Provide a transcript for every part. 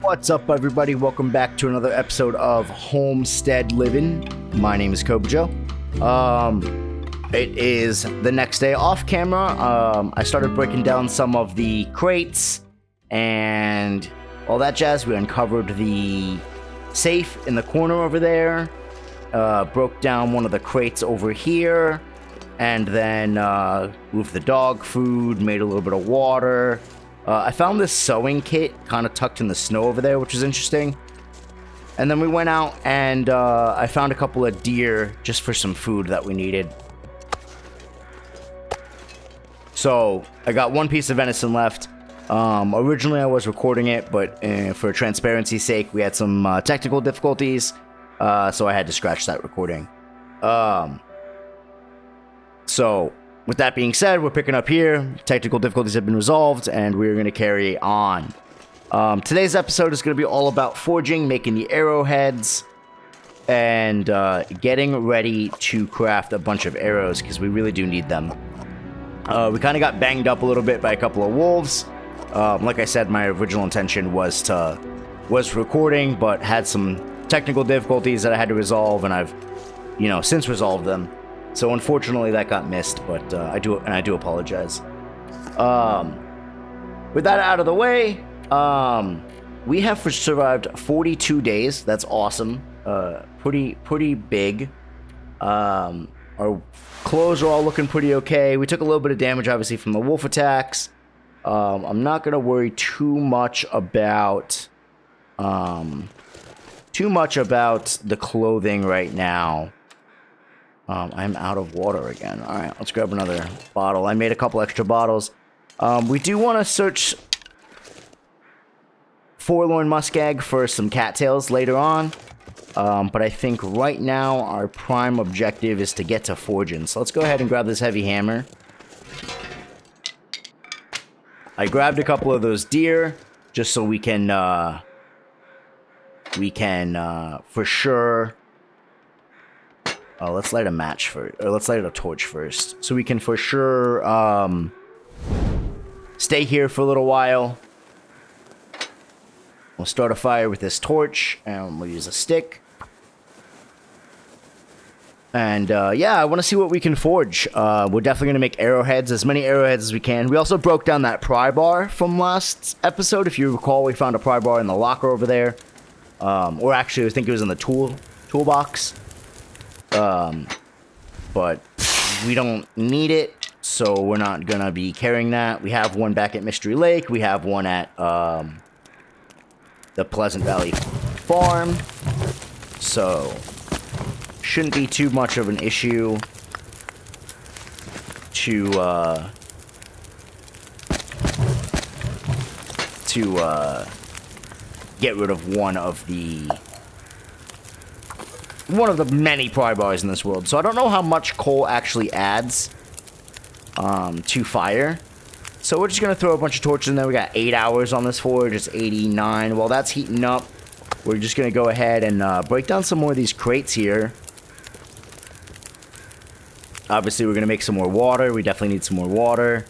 What's up, everybody? Welcome back to another episode of Homestead Livin. My name is Kobojo. It is the next day off camera. I started breaking down some of the crates and all that jazz. We uncovered the safe in the corner over there, broke down one of the crates over here, and then moved the dog food, made a little bit of water. I found this sewing kit kind of tucked in the snow over there, which is interesting. And then we went out and I found a couple of deer just for some food that we needed. So I got one piece of venison left. Originally I was recording it, but for transparency's sake, we had some technical difficulties. So I had to scratch that recording. So with that being said, we're picking up here. Technical difficulties have been resolved, and we're going to carry on. Today's episode is going to be all about forging, making the arrowheads, and getting ready to craft a bunch of arrows, because we really do need them. We kind of got banged up a little bit by a couple of wolves. Like I said, my original intention was recording, but had some technical difficulties that I had to resolve, and I've, since resolved them. So unfortunately that got missed, but I do apologize. With that out of the way, we have survived 42 days. That's awesome. Pretty big. Our clothes are all looking pretty okay. We took a little bit of damage, obviously, from the wolf attacks. I'm not gonna worry too much about the clothing right now. I'm out of water again. All right, let's grab another bottle. I made a couple extra bottles. We do want to search Forlorn Muskeg for some cattails later on. But I think right now our prime objective is to get to forging. So let's go ahead and grab this heavy hammer. I grabbed a couple of those deer just so we can for sure. Oh, let's light a match first, or let's light a torch first, so we can for sure stay here for a little while. We'll start a fire with this torch, and we'll use a stick. And yeah, I want to see what we can forge. We're definitely going to make arrowheads, as many arrowheads as we can. We also broke down that pry bar from last episode. If you recall, we found a pry bar in the locker over there. Or actually, I think it was in the toolbox. But we don't need it, so we're not gonna be carrying that. We have one back at Mystery Lake. We have one at the Pleasant Valley Farm, so shouldn't be too much of an issue to get rid of one of the many pry bars in this world. So I don't know how much coal actually adds to fire. So we're just going to throw a bunch of torches in there. We got 8 hours on this forge. It's 89. While that's heating up, we're just going to go ahead and break down some more of these crates here. Obviously, we're going to make some more water. We definitely need some more water.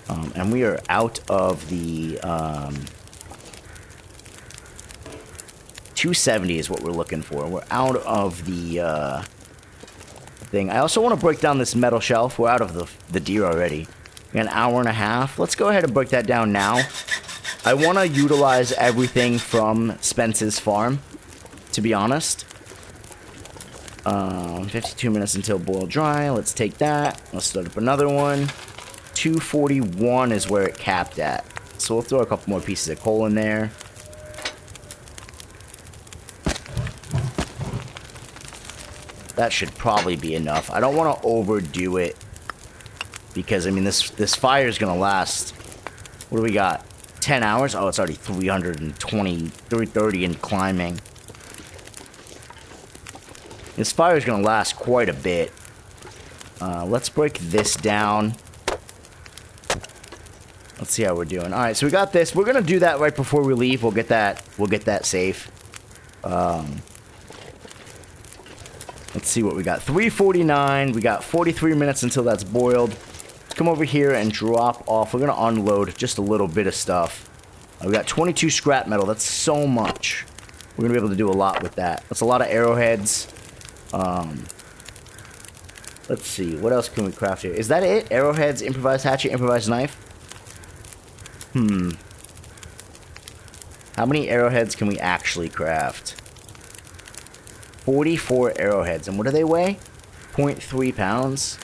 And we are out of the 270 is what we're looking for. We're out of the thing. I also want to break down this metal shelf. We're out of the deer already. We got an hour and a half. Let's go ahead and break that down now. I want to utilize everything from Spence's farm, to be honest. 52 minutes until boil dry. Let's take that. Let's start up another one. 241 is where it capped at. So we'll throw a couple more pieces of coal in there. That should probably be enough. I don't want to overdo it, because I mean this fire is gonna last. What do we got? 10 hours? Oh, it's already 320, 330 and climbing. This fire is gonna last quite a bit. Let's break this down. Let's see how we're doing. All right, so we got this. We're gonna do that right before we leave. We'll get that safe. Let's see what we got. 349. We got 43 minutes until that's boiled. Let's come over here and drop off. We're going to unload just a little bit of stuff. We got 22 scrap metal. That's so much. We're going to be able to do a lot with that. That's a lot of arrowheads. Let's see. What else can we craft here? Is that it? Arrowheads, improvised hatchet, improvised knife? How many arrowheads can we actually craft? 44 arrowheads. And what do they weigh? 0.3 pounds?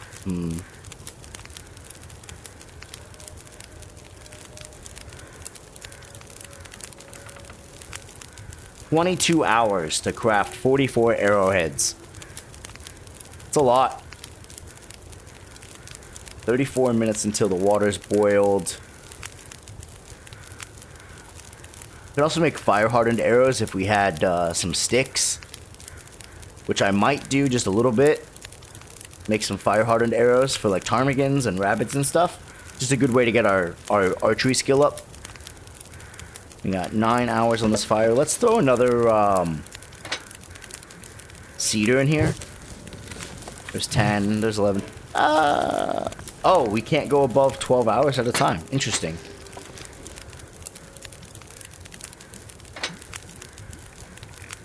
22 hours to craft 44 arrowheads. It's a lot. 34 minutes until the water's boiled. We could also make fire-hardened arrows if we had some sticks, which I might do just a little bit. Make some fire-hardened arrows for like ptarmigans and rabbits and stuff. Just a good way to get our archery skill up. We got 9 hours on this fire. Let's throw another cedar in here. There's 10, there's 11. Oh, we can't go above 12 hours at a time. Interesting.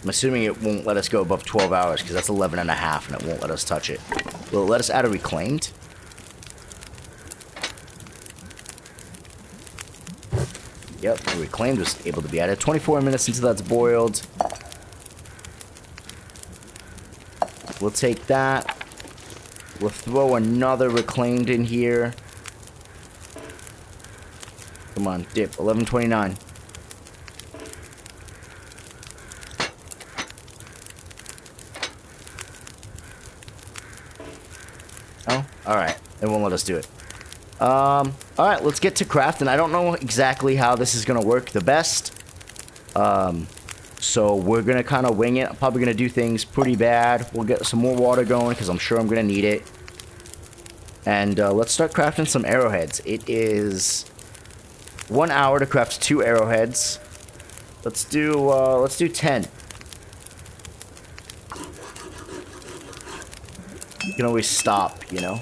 I'm assuming it won't let us go above 12 hours because that's 11 and a half and it won't let us touch it. Will it let us add a reclaimed? Yep, the reclaimed was able to be added. 24 minutes until that's boiled. We'll take that. We'll throw another reclaimed in here. Come on, dip. 11:29. Oh, alright. It won't let us do it. Alright, let's get to crafting. I don't know exactly how this is going to work the best. So we're going to kind of wing it. I'm probably going to do things pretty bad. We'll get some more water going because I'm sure I'm going to need it. And let's start crafting some arrowheads. It is 1 hour to craft 2 arrowheads. Let's do 10. You can always stop, you know?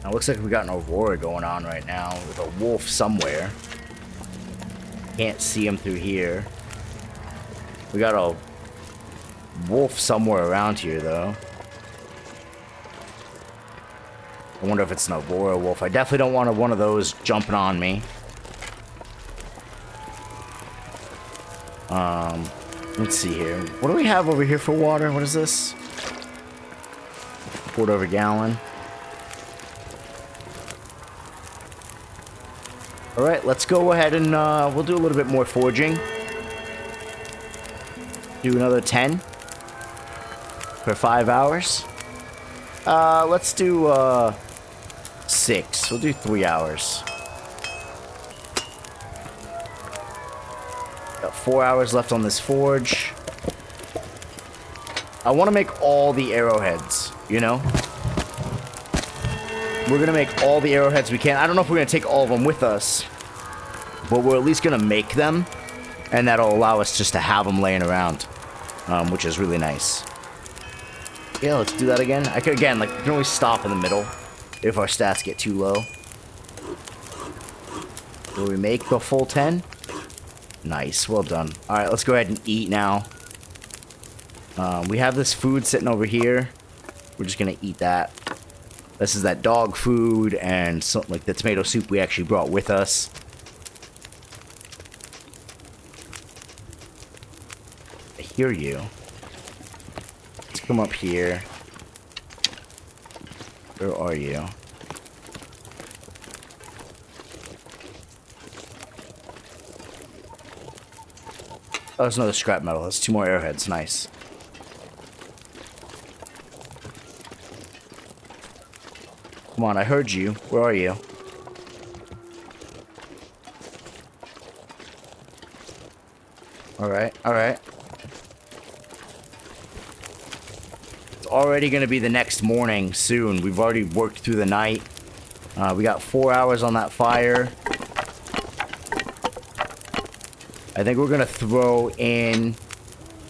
Now, looks like we got an aurora going on right now with a wolf somewhere. Can't see him through here. We got a wolf somewhere around here, though. I wonder if it's an aurora wolf. I definitely don't want one of those jumping on me. Let's see here. What do we have over here for water? What is this? Quart over gallon. Alright, let's go ahead and we'll do a little bit more foraging. Do another 10 for 5 hours. Let's do 6. We'll do 3 hours. Got 4 hours left on this forge. I want to make all the arrowheads, you know? We're going to make all the arrowheads we can. I don't know if we're going to take all of them with us, but we're at least going to make them, and that'll allow us just to have them laying around, which is really nice. Yeah, let's do that again. I could, again, like, we can always stop in the middle if our stats get too low. Will we make the full 10? Nice, well done. Alright, let's go ahead and eat now. We have this food sitting over here. We're just gonna eat that. This is that dog food and something like the tomato soup we actually brought with us. I hear you. Let's come up here. Where are you? Oh, there's another scrap metal. That's 2 more arrowheads. Nice. Come on, I heard you. Where are you? Alright, alright. It's already going to be the next morning soon. We've already worked through the night. We got 4 hours on that fire. I think we're gonna throw in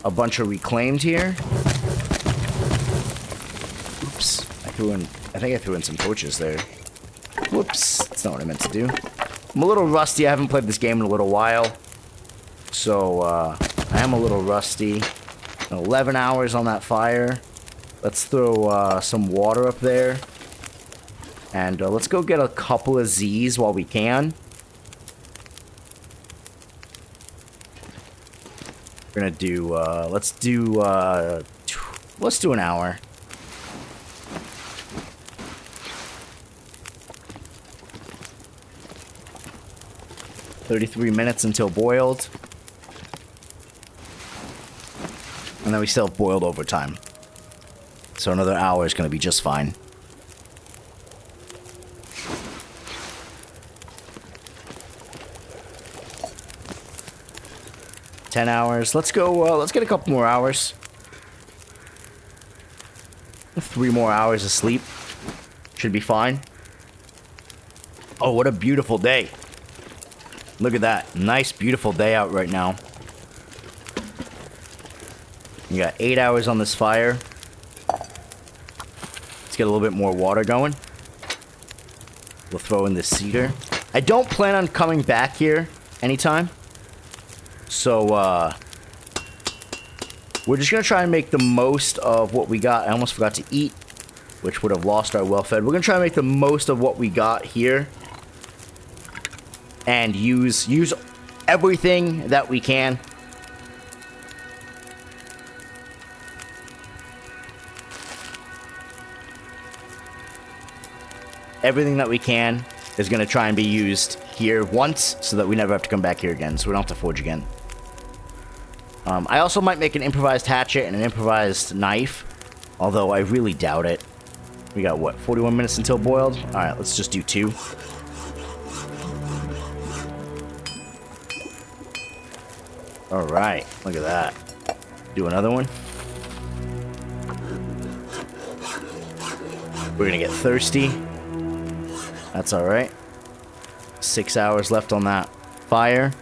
a bunch of reclaimed here. Oops. I think I threw in some torches there. Whoops. That's not what I meant to do. I'm a little rusty. I haven't played this game in a little while. So, I am a little rusty. 11 hours on that fire. Let's throw some water up there. And let's go get a couple of Z's while we can. We're gonna do, let's do an hour. $33 until boiled. And then we still have boiled overtime. So another hour is going to be just fine. $10 hours. Let's go, let's get a couple more hours. 3 more hours of sleep. Should be fine. Oh, what a beautiful day. Look at that. Nice, beautiful day out right now. You got 8 hours on this fire. Let's get a little bit more water going. We'll throw in this cedar. I don't plan on coming back here anytime. So, we're just going to try and make the most of what we got. I almost forgot to eat, which would have lost our well-fed. We're going to try and make the most of what we got here. And use everything that we can. Everything that we can is going to try and be used here once so that we never have to come back here again, so we don't have to forge again. I also might make an improvised hatchet and an improvised knife, although I really doubt it. We got, what, 41 minutes until boiled? Alright, let's just do 2. Alright, look at that. Do another one. We're gonna get thirsty. That's alright. 6 hours left on that fire.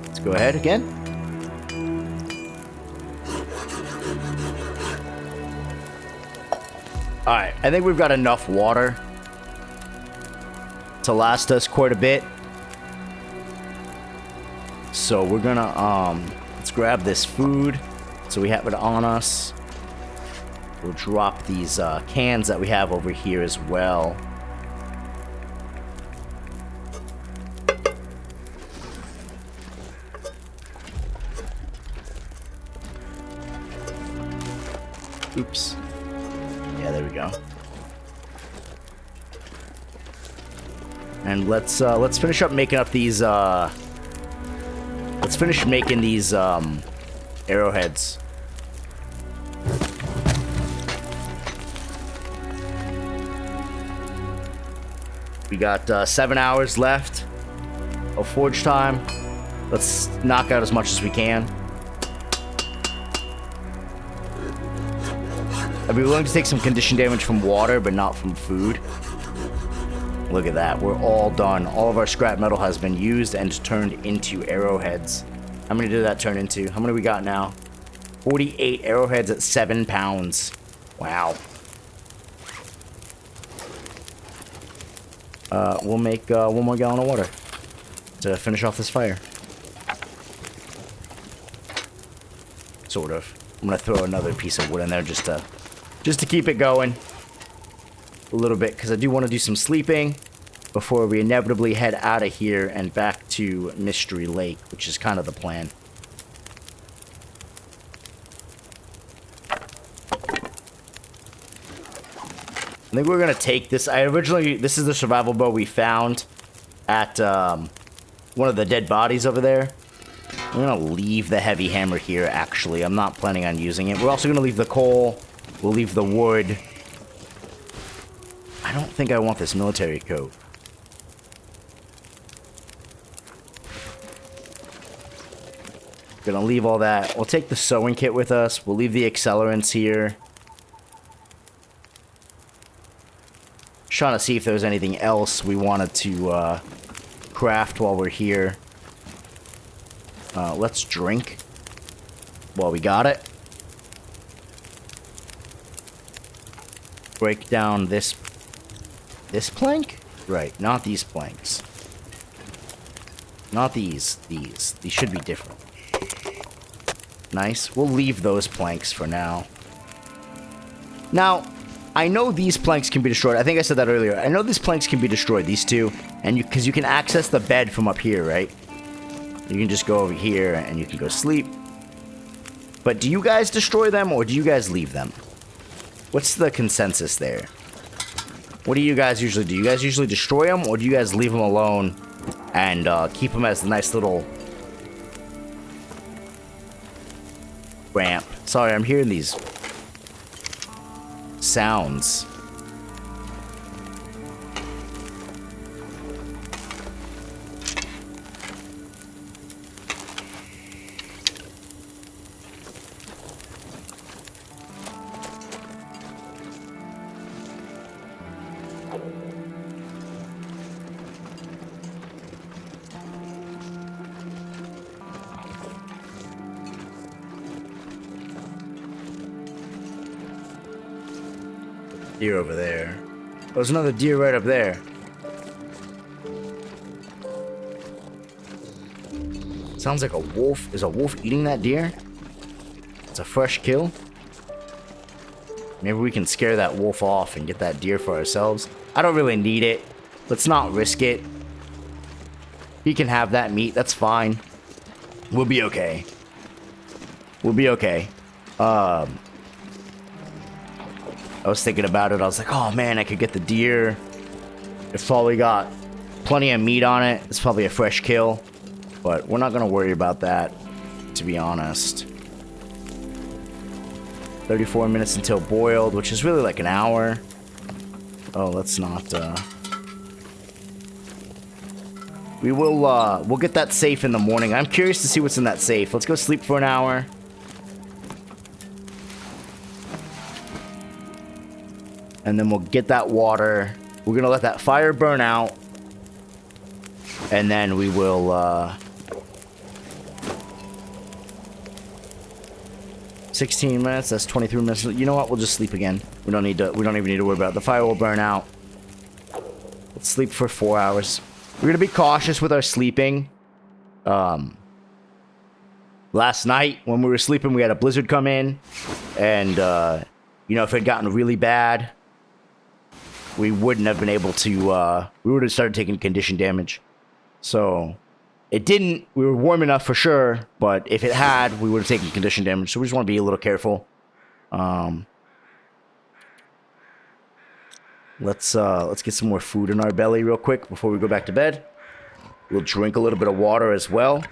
Let's go ahead again. Alright, I think we've got enough water to last us quite a bit. So we're gonna, let's grab this food so we have it on us. We'll drop these cans that we have over here as well. Oops. Yeah, there we go. And let's finish up making up these let's finish making these arrowheads. We got 7 hours left of forge time. Let's knock out as much as we can. I'd be willing to take some condition damage from water, but not from food. Look at that. We're all done. All of our scrap metal has been used and turned into arrowheads. How many did that turn into? How many we got now? 48 arrowheads at 7 pounds. Wow. We'll make 1 more gallon of water to finish off this fire. Sort of. I'm gonna throw another piece of wood in there just to keep it going a little bit, because I do want to do some sleeping before we inevitably head out of here and back to Mystery Lake, which is kind of the plan. I think we're gonna take this. This is the survival bow we found at one of the dead bodies over there. We're gonna leave the heavy hammer here, actually. I'm not planning on using it. We're also gonna leave the coal. We'll leave the wood. I don't think I want this military coat. Gonna leave all that. We'll take the sewing kit with us. We'll leave the accelerants here. Trying to see if there's anything else we wanted to craft while we're here. Let's drink while we got it. Break down this plank? Right, not these planks. Not these. These should be different. Nice. We'll leave those planks for now. Now, I know these planks can be destroyed. I think I said that earlier. I know these planks can be destroyed, these two. And because you can access the bed from up here, right? You can just go over here and you can go sleep. But do you guys destroy them or do you guys leave them? What's the consensus there? What do you guys usually do? You guys usually destroy them or do you guys leave them alone and keep them as a nice little ramp? Sorry, I'm hearing these sounds. Deer over there. There's another deer right up there. Sounds like a wolf. Is a wolf eating that deer? It's a fresh kill. Maybe we can scare that wolf off and get that deer for ourselves. I don't really need it. Let's not risk it. He can have that meat. That's fine. We'll be okay. We'll be okay. I was thinking about it. I was like, oh man, I could get the deer. It's probably got plenty of meat on it. It's probably a fresh kill. But we're not going to worry about that, to be honest. 34 minutes until boiled, which is really like an hour. Oh, let's not... We'll get that safe in the morning. I'm curious to see what's in that safe. Let's go sleep for an hour. And then we'll get that water. We're gonna let that fire burn out. And then we will, 16 minutes, that's 23 minutes. You know what? We'll just sleep again. We don't even need to worry about it. The fire will burn out. Let's sleep for 4 hours. We're gonna be cautious with our sleeping. Last night, when we were sleeping, we had a blizzard come in. And, you know, if it had gotten really bad, we wouldn't have been able to, we would have started taking condition damage. So, it didn't. We were warm enough for sure, but if it had, we would have taken condition damage. So we just want to be a little careful. Let's get some more food in our belly real quick before we go back to bed. We'll drink a little bit of water as well.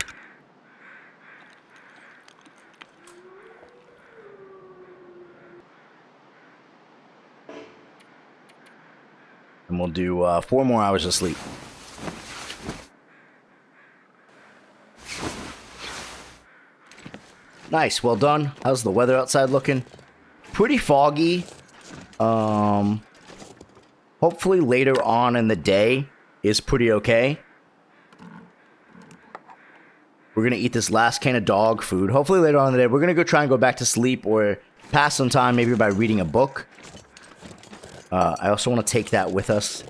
And we'll do 4 more hours of sleep. Nice, well done. How's the weather outside looking? Pretty foggy. Hopefully later on in the day is pretty okay. We're gonna eat this last can of dog food. Hopefully later on in the day, we're gonna go try and go back to sleep or pass some time maybe by reading a book. I also want to take that with us.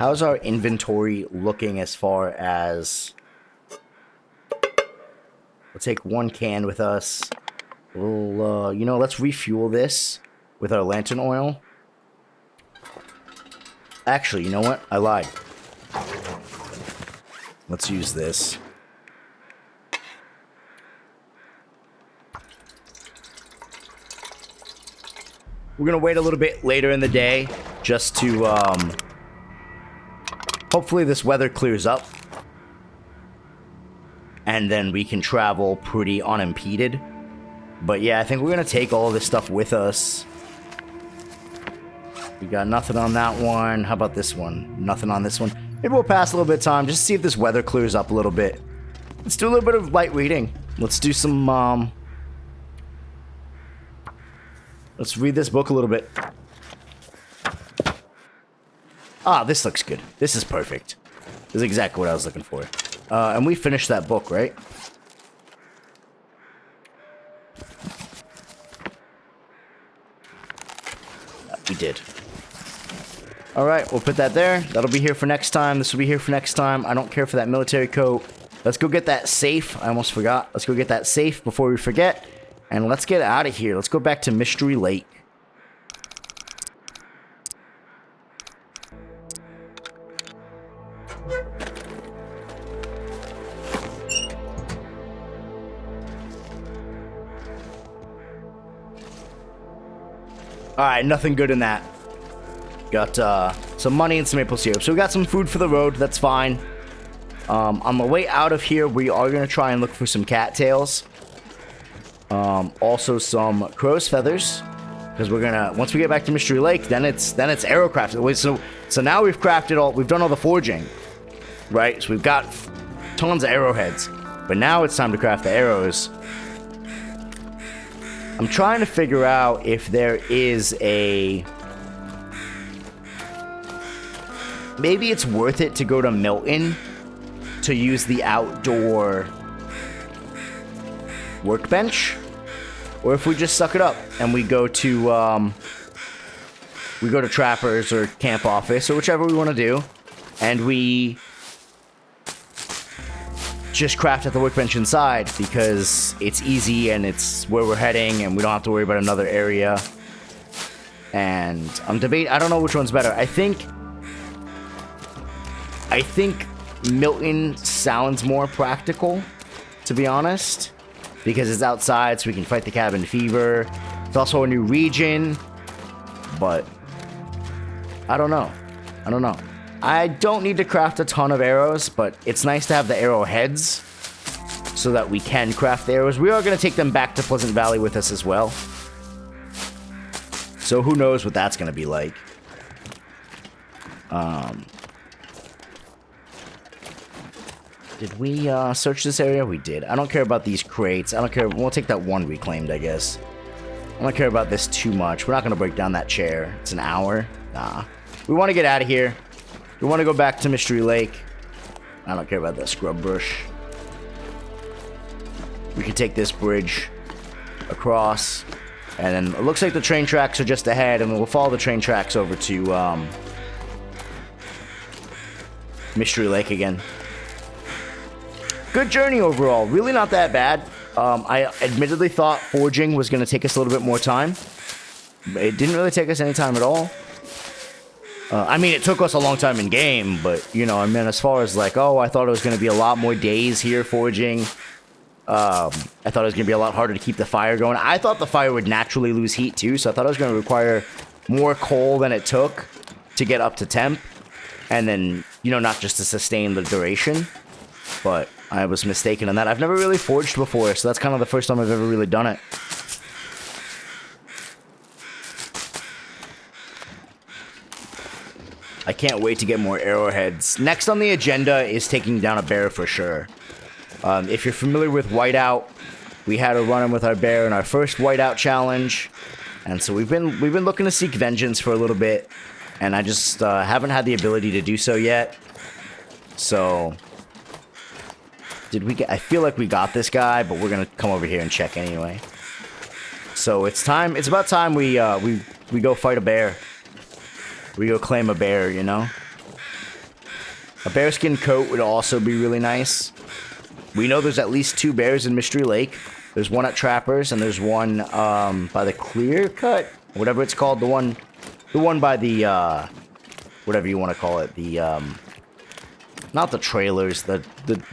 How's our inventory looking as far as... We'll take 1 can with us. We'll, you know, let's refuel this with our lantern oil. Actually, you know what? I lied. Let's use this. We're gonna wait a little bit later in the day just to, hopefully this weather clears up. And then we can travel pretty unimpeded. But yeah, I think we're gonna take all of this stuff with us. We got nothing on that one. How about this one? Nothing on this one. Maybe we'll pass a little bit of time just to see if this weather clears up a little bit. Let's do a little bit of light reading. Let's do some, let's read this book a little bit. Ah, this looks good. This is perfect. This is exactly what I was looking for. And we finished that book, right? We did. Alright, we'll put that there. That'll be here for next time. This will be here for next time. I don't care for that military coat. Let's go get that safe. I almost forgot. Let's go get that safe before we forget. And let's get out of here. Let's go back to Mystery Lake. Alright, nothing good in that. Got some money and some maple syrup. So we got some food for the road. That's fine. On the way out of here, we are going to try and look for some cattails. Also some crow's feathers. Because we're going to... Once we get back to Mystery Lake, then it's arrow crafted. So now we've crafted all... We've done all the forging. Right? So we've got tons of arrowheads. But now it's time to craft the arrows. I'm trying to figure out if there is a... Maybe it's worth it to go to Milton to use the outdoor workbench, or if we just suck it up and we go to Trapper's or Camp Office or whichever we want to do, and we just craft at the workbench inside because it's easy and it's where we're heading and we don't have to worry about another area. And I'm debating. I don't know which one's better. I think Milton sounds more practical, to be honest, because it's outside, so we can fight the cabin fever. It's also a new region, but I don't know. I don't need to craft a ton of arrows, but it's nice to have the arrowheads so that we can craft the arrows. We are going to take them back to Pleasant Valley with us as well. So who knows what that's going to be like. Did we search this area? We did. I don't care about these crates. I don't care. We'll take that one reclaimed, I guess. I don't care about this too much. We're not going to break down that chair. It's an hour. Nah. We want to get out of here. We want to go back to Mystery Lake. I don't care about that scrub bush. We can take this bridge across. And then it looks like the train tracks are just ahead. And we'll follow the train tracks over to Mystery Lake again. Good journey overall. Really not that bad. I admittedly thought forging was going to take us a little bit more time. It didn't really take us any time at all. I mean, it took us a long time in game, but, you know, I mean, as far as like, oh, I thought it was going to be a lot more days here forging. I thought it was going to be a lot harder to keep the fire going. I thought the fire would naturally lose heat too, so I thought it was going to require more coal than it took to get up to temp. And then, you know, not just to sustain the duration. But I was mistaken on that. I've never really forged before, so that's kind of the first time I've ever really done it. I can't wait to get more arrowheads. Next on the agenda is taking down a bear for sure. If you're familiar with Whiteout, we had a run-in with our bear in our first Whiteout challenge. And so we've been looking to seek vengeance for a little bit. And I just haven't had the ability to do so yet. So... I feel like we got this guy, but we're gonna come over here and check anyway. So it's time. It's about time we go fight a bear. We go claim a bear, you know. A bearskin coat would also be really nice. We know there's at least 2 bears in Mystery Lake. There's one at Trapper's and there's one by the Clear Cut, whatever it's called. The one by the whatever you want to call it. The not the trailers, the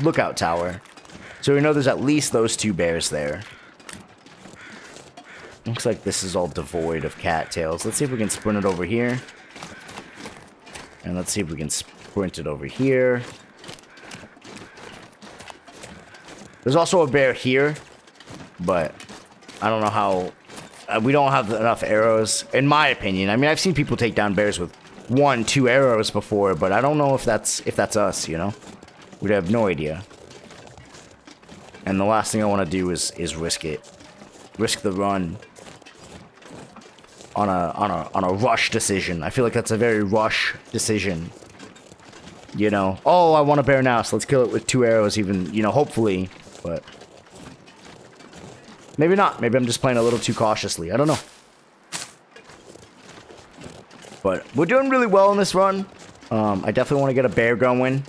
lookout tower. So we know there's at least those 2 bears there. Looks like this is all devoid of cattails. Let's see if we can sprint it over here. And let's see if we can sprint it over here. There's also a bear here, but I don't know how... we don't have enough arrows, in my opinion. I mean, I've seen people take down bears with 1, 2 arrows before, but I don't know if that's us, you know? We'd have no idea. And the last thing I want to do is risk it. Risk the run. on a rush decision. I feel like that's a very rush decision. You know, oh, I want a bear now, so let's kill it with 2 arrows even, you know, hopefully, but maybe not. Maybe I'm just playing a little too cautiously. I don't know. But we're doing really well in this run. I definitely want to get a bear going.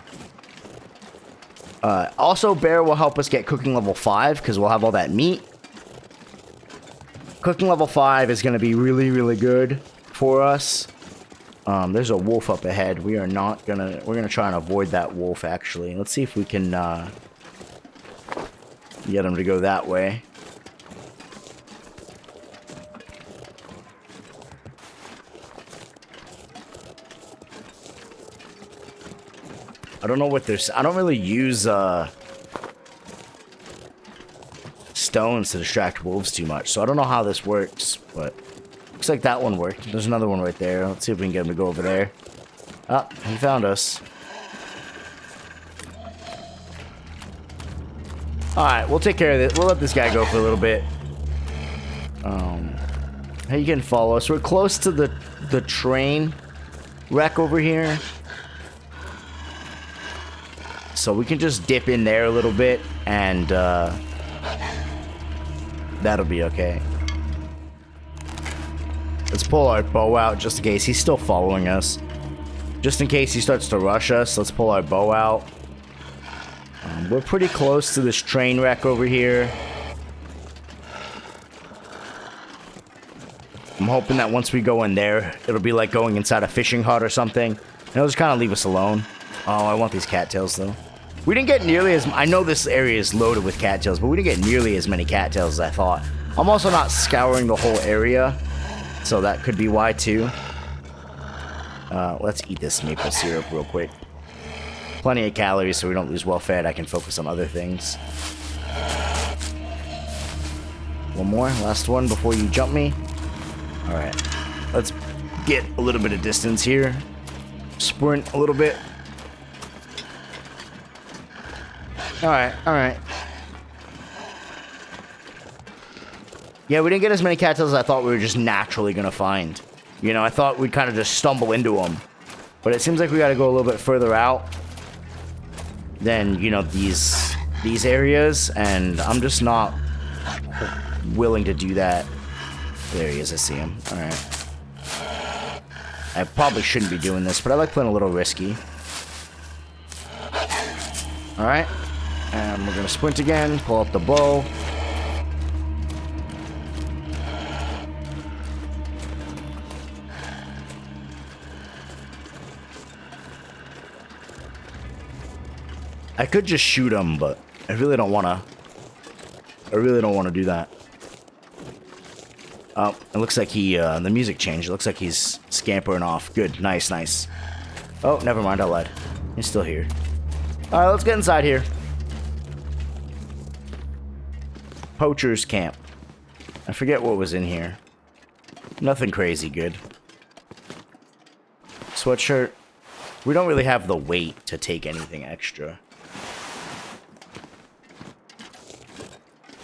Also, bear will help us get cooking level 5 because we'll have all that meat. Cooking level 5 is going to be really, really good for us. There's a wolf up ahead. We're gonna try and avoid that wolf, actually. Let's see if we can, get him to go that way. I don't know what there's... I don't really use, stones to distract wolves too much, so I don't know how this works, but... Looks like that one worked. There's another one right there. Let's see if we can get him to go over there. Ah, he found us. Alright, we'll take care of this. We'll let this guy go for a little bit. Hey, you can follow us. We're close to the train wreck over here. So we can just dip in there a little bit and that'll be okay. Let's pull our bow out just in case he's still following us. Just in case he starts to rush us, let's pull our bow out. We're pretty close to this train wreck over here. I'm hoping that once we go in there, it'll be like going inside a fishing hut or something. And it'll just kind of leave us alone. Oh, I want these cattails though. We didn't get nearly as... I know this area is loaded with cattails, but we didn't get nearly as many cattails as I thought. I'm also not scouring the whole area. So that could be why, too. Let's eat this maple syrup real quick. Plenty of calories so we don't lose well-fed. I can focus on other things. One more. Last one before you jump me. Alright. Let's get a little bit of distance here. Sprint a little bit. Alright, alright. Yeah, we didn't get as many cattails as I thought we were just naturally going to find. You know, I thought we'd kind of just stumble into them. But it seems like we got to go a little bit further out than, you know, these areas. And I'm just not willing to do that. There he is. I see him. All right. I probably shouldn't be doing this, but I like playing a little risky. All right. And we're going to sprint again. Pull up the bow. I could just shoot him, but I really don't want to. I really don't want to do that. Oh, it looks like the music changed. It looks like he's scampering off. Good, nice, nice. Oh, never mind, I lied. He's still here. All right, let's get inside here. Poacher's camp. I forget what was in here. Nothing crazy good. Sweatshirt. We don't really have the weight to take anything extra.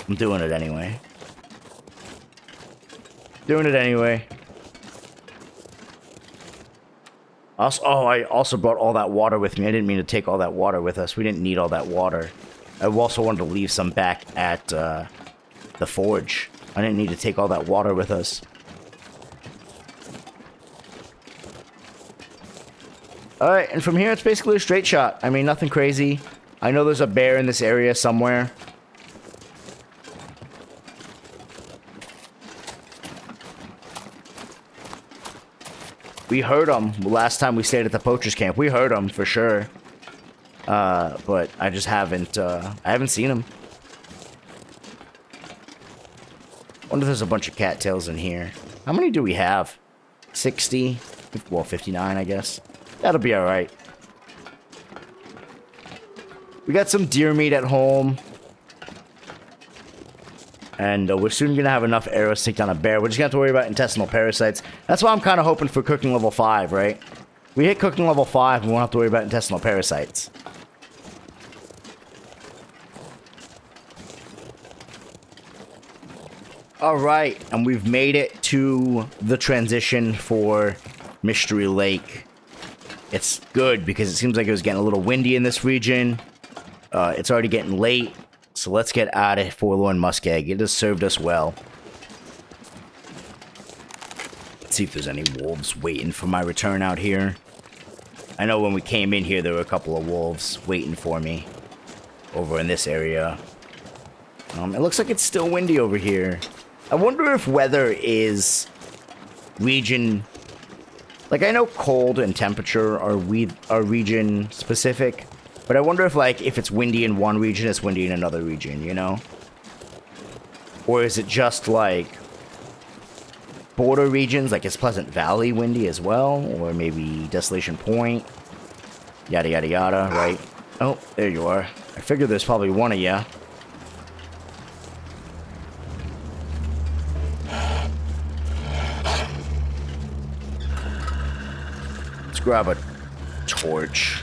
I'm doing it anyway. Doing it anyway. Also, oh, I also brought all that water with me. I didn't mean to take all that water with us. We didn't need all that water. I also wanted to leave some back at the forge. I didn't need to take all that water with us. Alright, and from here it's basically a straight shot. I mean, nothing crazy. I know there's a bear in this area somewhere. We heard him last time we stayed at the poacher's camp. We heard him for sure. But I just haven't, I haven't seen him. Wonder if there's a bunch of cattails in here. How many do we have? 60? Well, 59, I guess. That'll be alright. We got some deer meat at home. And we're soon going to have enough arrows to take down a bear. We're just going to have to worry about intestinal parasites. That's why I'm kind of hoping for cooking level 5, right? We hit cooking level 5 and we won't have to worry about intestinal parasites. All right, and we've made it to the transition for Mystery Lake. It's good because it seems like it was getting a little windy in this region. It's already getting late, so let's get out of Forlorn Muskeg. It has served us well. Let's see if there's any wolves waiting for my return out here. I know when we came in here, there were a couple of wolves waiting for me over in this area. It looks like it's still windy over here. I wonder if weather is region... Like, I know cold and temperature are region specific, but I wonder if, like, if it's windy in one region, it's windy in another region, you know? Or is it just, like, border regions, like it's Pleasant Valley windy as well? Or maybe Desolation Point? Yada, yada, yada, right? Oh, there you are. I figured there's probably one of ya. Grab a torch.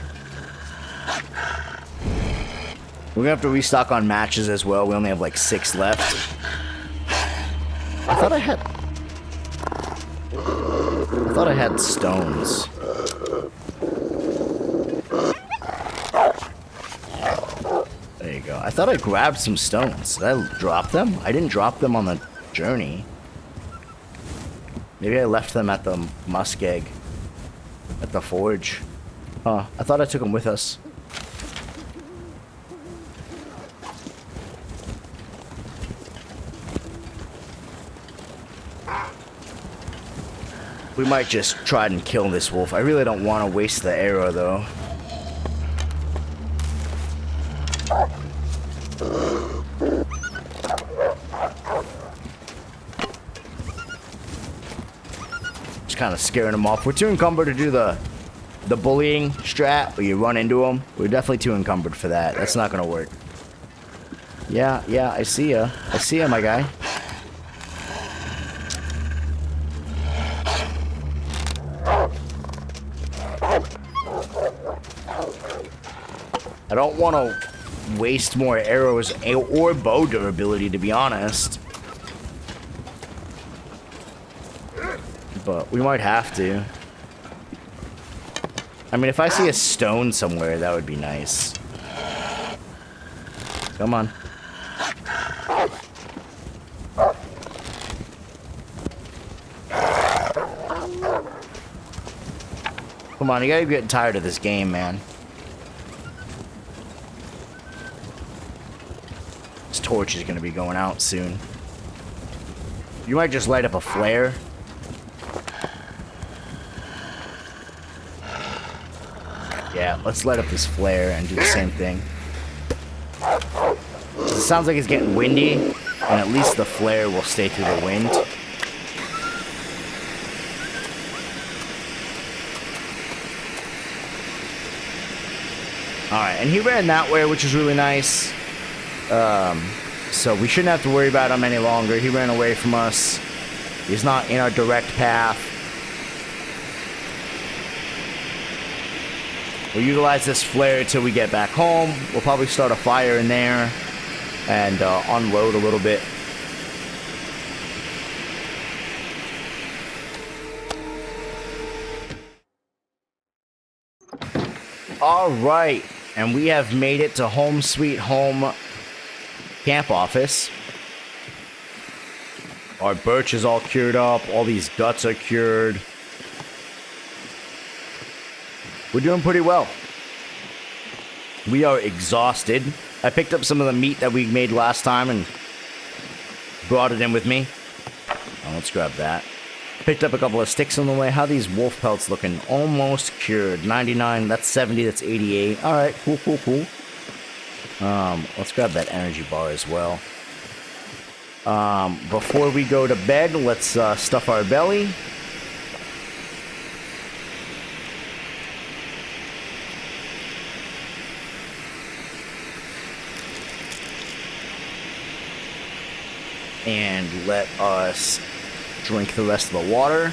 We're gonna have to restock on matches as well. We only have like 6 left. I thought I had stones. There you go. I thought I grabbed some stones. Did I drop them? I didn't drop them on the journey. Maybe I left them at the muskeg. At the forge. Huh. I thought I took them with us. We might just try and kill this wolf. I really don't want to waste the arrow, though. Kind of scaring them off. We're too encumbered to do the bullying strat where you run into them. We're definitely too encumbered for that. That's not gonna work. Yeah, I see ya. I see ya, my guy. I don't want to waste more arrows or bow durability, to be honest. But we might have to. I mean, if I see a stone somewhere, that would be nice. Come on. Come on, you gotta get tired of this game, man. This torch is gonna be going out soon. You might just light up a flare. Yeah, let's light up this flare and do the same thing. It sounds like it's getting windy, and at least the flare will stay through the wind. Alright, and he ran that way, which is really nice. So we shouldn't have to worry about him any longer. He ran away from us. He's not in our direct path. We'll utilize this flare until we get back home. We'll probably start a fire in there and unload a little bit. All right, and we have made it to Home Sweet Home camp office. Our birch is all cured up. All these guts are cured. We're doing pretty well. We are exhausted. I picked up some of the meat that we made last time and brought it in with me. Oh, let's grab that. Picked up a couple of sticks on the way. How are these wolf pelts looking? Almost cured. 99, that's 70, that's 88. All right, cool. Let's grab that energy bar as well. Before we go to bed, let's stuff our belly. And let us drink the rest of the water.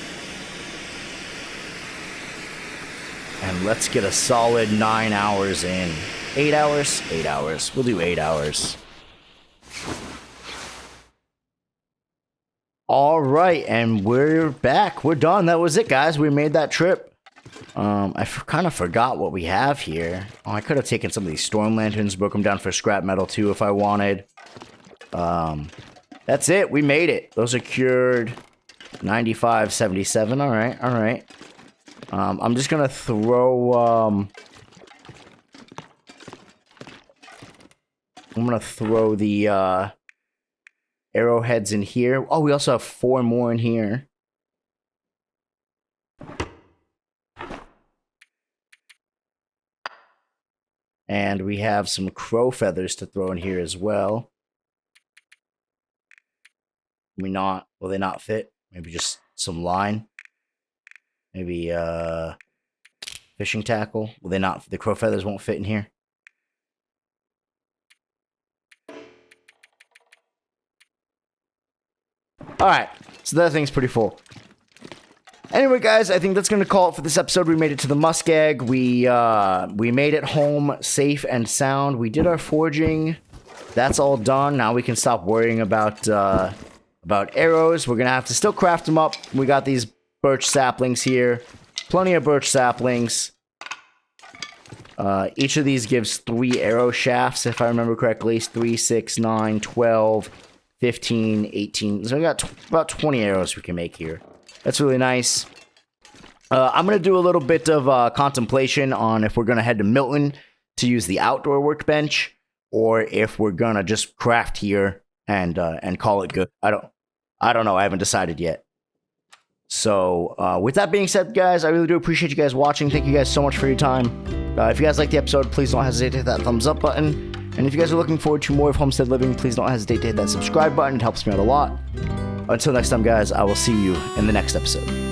And let's get a solid 9 hours in. 8 hours? 8 hours. We'll do 8 hours. All right, and we're back. We're done. That was it, guys. We made that trip. I kind of forgot what we have here. Oh, I could have taken some of these storm lanterns, broke them down for scrap metal too if I wanted. That's it. We made it. Those are cured. 95.77. All right, all right. I'm just gonna throw. I'm gonna throw the arrowheads in here. Oh, we also have 4 more in here. And we have some crow feathers to throw in here as well. Will they not fit? Maybe just some line. Maybe fishing tackle. Will they not? The crow feathers won't fit in here. Alright, so that thing's pretty full. Anyway, guys, I think that's going to call it for this episode. We made it to the muskeg. We made it home safe and sound. We did our forging. That's all done. Now we can stop worrying about arrows. We're going to have to still craft them up. We got these birch saplings here. Plenty of birch saplings. Each of these gives 3 arrow shafts, if I remember correctly. 3, 6, 9, 12, 15, 18. So we got about 20 arrows we can make here. That's really nice. I'm going to do a little bit of contemplation on if we're going to head to Milton to use the outdoor workbench, or if we're going to just craft here and call it good. I don't know. I haven't decided yet. So with that being said, guys, I really do appreciate you guys watching. Thank you guys so much for your time. If you guys like the episode, please don't hesitate to hit that thumbs up button. And if you guys are looking forward to more of Homestead Living, please don't hesitate to hit that subscribe button. It helps me out a lot. Until next time, guys, I will see you in the next episode.